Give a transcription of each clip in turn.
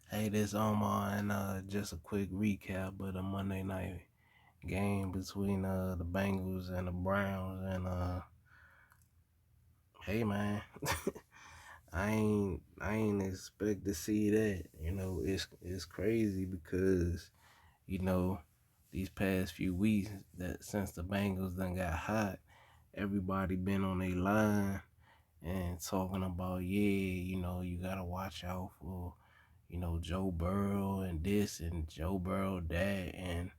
Hey, this Omar, and just a quick recap of the Monday night game between the Bengals and the Browns. And hey, man, I ain't expect to see that. It's crazy because you know these past few weeks that since the Bengals done got hot, everybody been on their line and talking about, you gotta watch out for, Joe Burrow and this and Joe Burrow that. And,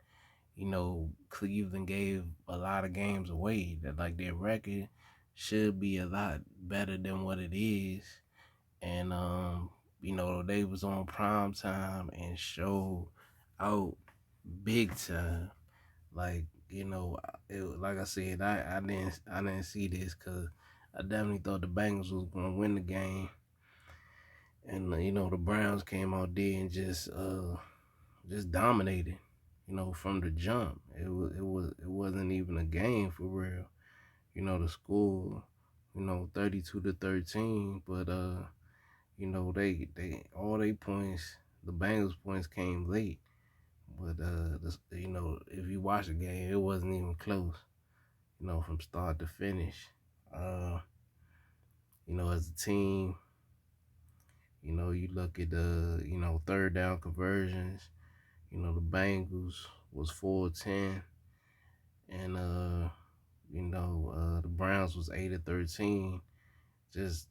Cleveland gave a lot of games away that, like, their record should be a lot better than what it is. And, they was on prime time and showed out big time. Like, like I said, I didn't see this because I definitely thought the Bengals was gonna win the game, and the Browns came out there and just dominated. From the jump, it wasn't even a game for real. The score, 32-13, but they all they points, the Bengals points came late. But if you watch the game, it wasn't even close. From start to finish. Uh, as a team, you look at the third down conversions. The Bengals was 4-10, and the Browns was 8-13. Just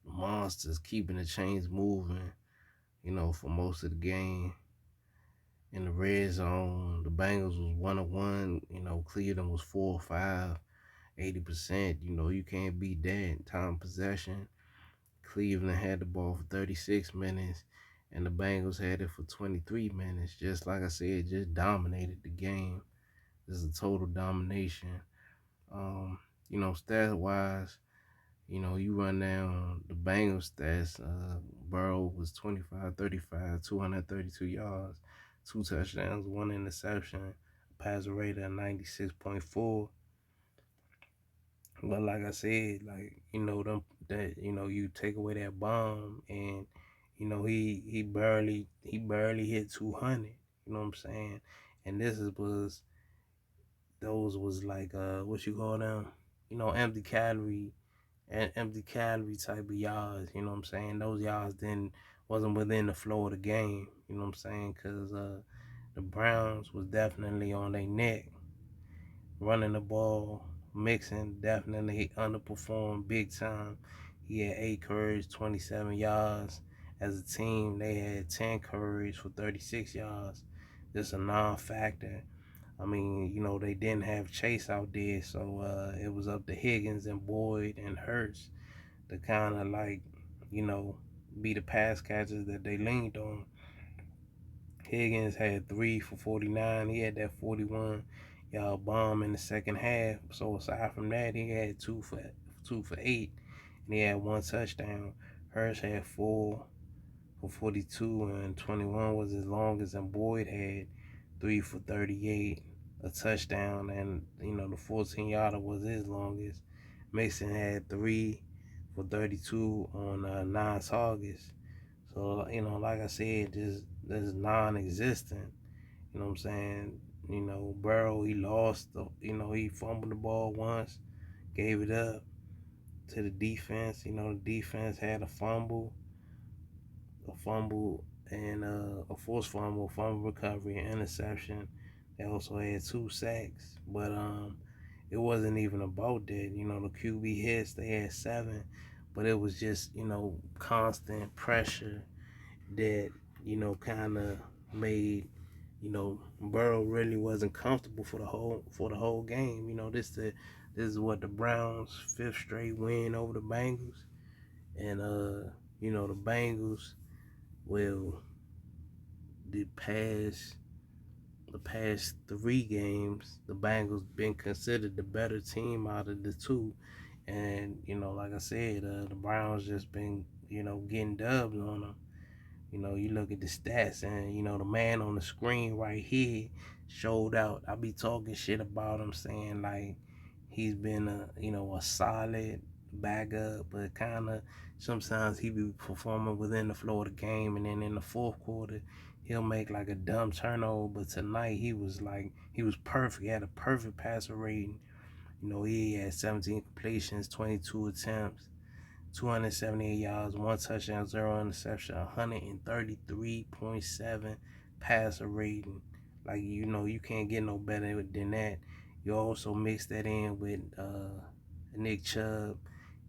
monsters keeping the chains moving. For most of the game. In the red zone, the Bengals was 1-1. Cleveland was 4-5. 80%. You can't beat that. Time possession. Cleveland had the ball for 36 minutes, and the Bengals had it for 23 minutes. Just like I said, just dominated the game. This is a total domination. Stat wise, you run down the Bengals stats. Burrow was 25-35, 232 yards, 2 touchdowns, 1 interception, passer rate of 96.4. But like I said, like them that you take away that bomb, and he barely hit 200. You know what I'm saying? And this is was those was like what you call them? Empty calorie type of yards. You know what I'm saying? Those yards then wasn't within the flow of the game. You know what I'm saying? Cause the Browns was definitely on their neck running the ball. Mixon definitely underperformed big time. He had 8 carries, 27 yards. As a team, they had 10 carries for 36 yards. Just a non-factor. I mean, they didn't have Chase out there, so it was up to Higgins and Boyd and Hurts to kind of like, you know, be the pass catchers that they leaned on. Higgins had 3 for 49. He had that 41-yard bomb in the second half. So aside from that, he had two for 8, and he had 1 touchdown. Hurst had 4 for 42, and 21 was his longest, and Boyd had 3 for 38, a touchdown, and the 14-yarder was his longest. Mason had 3 for 32 on 9 targets. So, like I said, just non-existent. You know what I'm saying? Burrow, he lost. He fumbled the ball once, gave it up to the defense. The defense had a fumble, and a forced fumble recovery, and interception. They also had 2 sacks, but it wasn't even about that. The QB hits, they had 7, but it was just constant pressure that kind of made Burrow really wasn't comfortable for the whole game. This is what the Browns' fifth straight win over the Bengals, and the Bengals will the past 3 games, the Bengals been considered the better team out of the two. And like I said, the Browns just been getting dubs on them. You look at the stats, and the man on the screen right here showed out. I be talking shit about him, saying like he's been a solid back up, but kind of sometimes he be performing within the flow of the game, and then in the fourth quarter he'll make like a dumb turnover. But tonight he was perfect. He had a perfect passer rating. He had 17 completions, 22 attempts, 278 yards, one touchdown, zero interception, 133.7 passer rating. Like, you can't get no better than that. You also mix that in with Nick Chubb.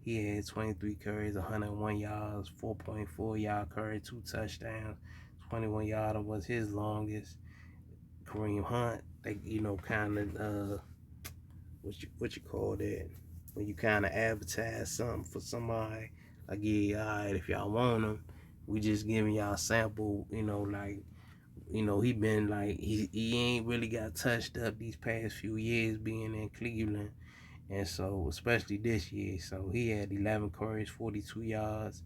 He had 23 carries, 101 yards, 4.4 yard carry, two touchdowns. 21 yarder was his longest. Kareem Hunt, they kind of what you call that, when you kind of advertise something for somebody, like, yeah, all right, if y'all want them, we just giving y'all a sample. Like, he been like, he ain't really got touched up these past few years being in Cleveland. And so, especially this year, so he had 11 carries, 42 yards.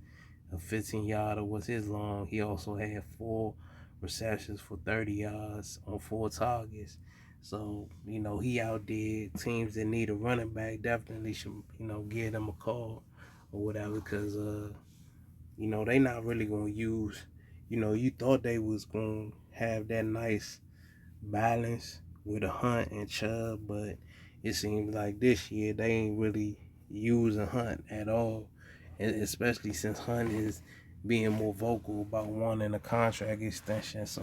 A 15-yarder was his long. He also had 4 receptions for 30 yards on 4 targets. So, he outdid teams that need a running back. Definitely should, give them a call or whatever, because, they not really going to use, you thought they was going to have that nice balance with a Hunt and Chubb, but it seems like this year they ain't really using Hunt at all, and especially since Hunt is being more vocal about wanting a contract extension. So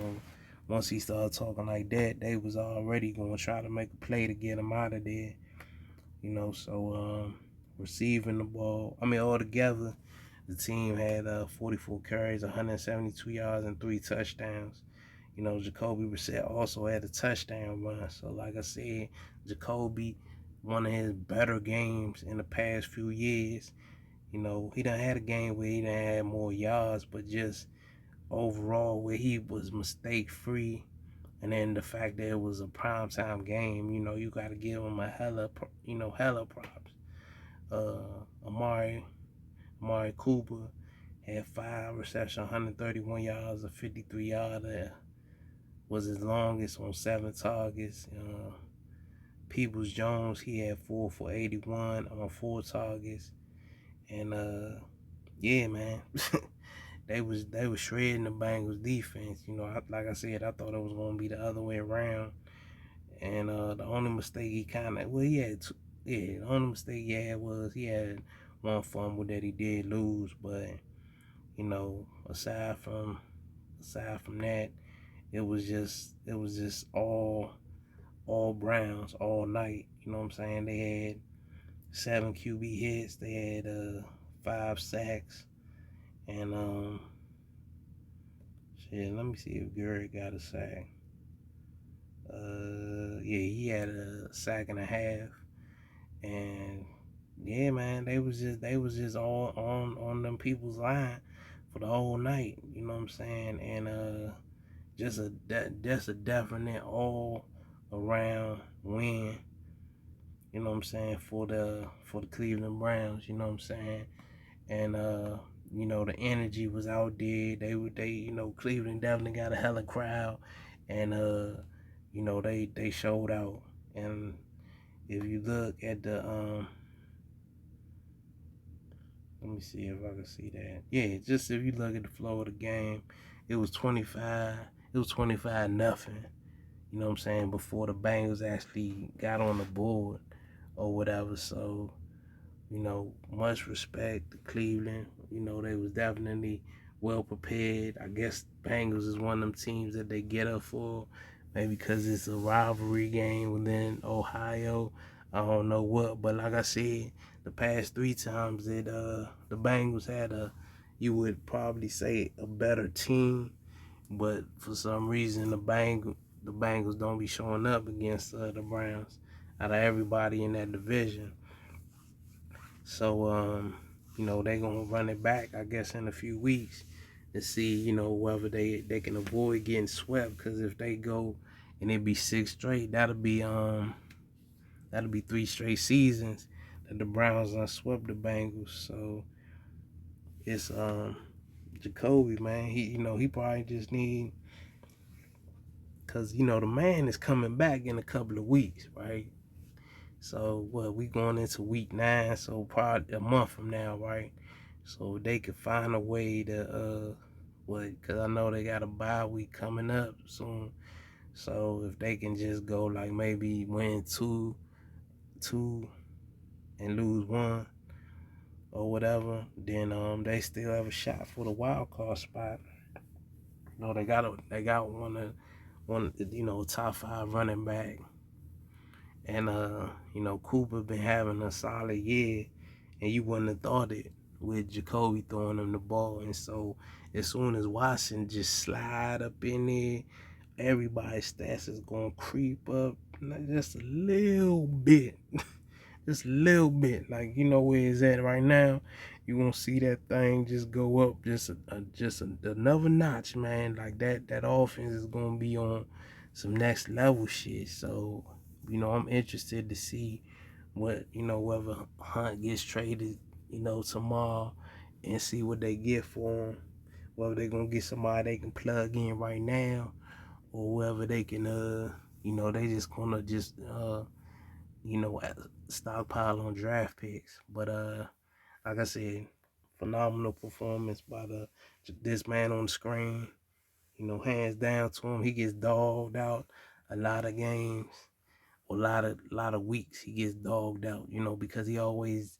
once he started talking like that, they was already going to try to make a play to get him out of there. So receiving the ball, altogether, the team had 44 carries, 172 yards, and 3 touchdowns. Jacoby Brissett also had a touchdown run. So, like I said, Jacoby, one of his better games in the past few years. He done had a game where he done had more yards, but just overall where he was mistake free. And then the fact that it was a primetime game, you got to give him a hella props. Amari Cooper had 5 receptions, 131 yards, a 53-yarder. Was his longest on 7 targets. Peoples Jones, he had 4 for 81 on 4 targets. And yeah, man, they was shredding the Bengals defense. Like I said, I thought it was gonna be the other way around. And the only mistake the only mistake he had was he had one fumble that he did lose. But aside from that, it was just all Browns all night. You know what I'm saying? They had 7 QB hits. They had 5 sacks. And let me see if Gary got a sack. Yeah, he had a sack and a half. And yeah, man, they was just all on them people's line for the whole night. You know what I'm saying? And just a definite all around win. You know what I'm saying, for the Cleveland Browns. You know what I'm saying? And the energy was out there. Cleveland definitely got a hella crowd, and they showed out. And if you look at the let me see if I can see that. Yeah, just if you look at the flow of the game, it was 25. It was 25 nothing. You know what I'm saying, before the Bengals actually got on the board or whatever. So, much respect to Cleveland. They was definitely well prepared. I guess Bengals is one of them teams that they get up for, maybe because it's a rivalry game within Ohio. I don't know what, but like I said, the past 3 times that the Bengals had you would probably say a better team, but for some reason the Bengals don't be showing up against the Browns out of everybody in that division. So they gonna run it back, I guess, in a few weeks to see whether they can avoid getting swept. Because if they go and it be 6 straight, that'll be 3 straight seasons that the Browns done swept the Bengals. So it's Jacoby, man. He probably just need, because the man is coming back in a couple of weeks, right? So what, we going into week 9, so probably a month from now, right? So they could find a way to cause I know they got a bye week coming up soon. So if they can just go like maybe win two and lose one or whatever, then they still have a shot for the wild card spot. No, they got one top 5 running back. And Cooper been having a solid year, and you wouldn't have thought it with Jacoby throwing him the ball. And so as soon as Watson just slide up in there, everybody's stats is gonna creep up just a little bit. Just a little bit. Like, where it's at right now, you gonna see that thing just go up just another notch, man. Like that offense is gonna be on some next level shit. So, I'm interested to see what, whether Hunt gets traded, tomorrow, and see what they get for him. Whether they gonna get somebody they can plug in right now, or whether they can they just gonna stockpile on draft picks. But like I said, phenomenal performance by this man on the screen. Hands down to him. He gets dogged out a lot of games, a lot of weeks. He gets dogged out, because he always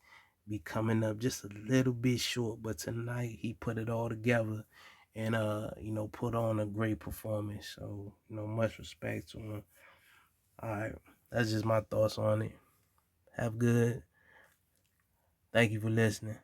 be coming up just a little bit short. But tonight he put it all together and put on a great performance. So, much respect to him. All right, that's just my thoughts on it. Have good. Thank you for listening.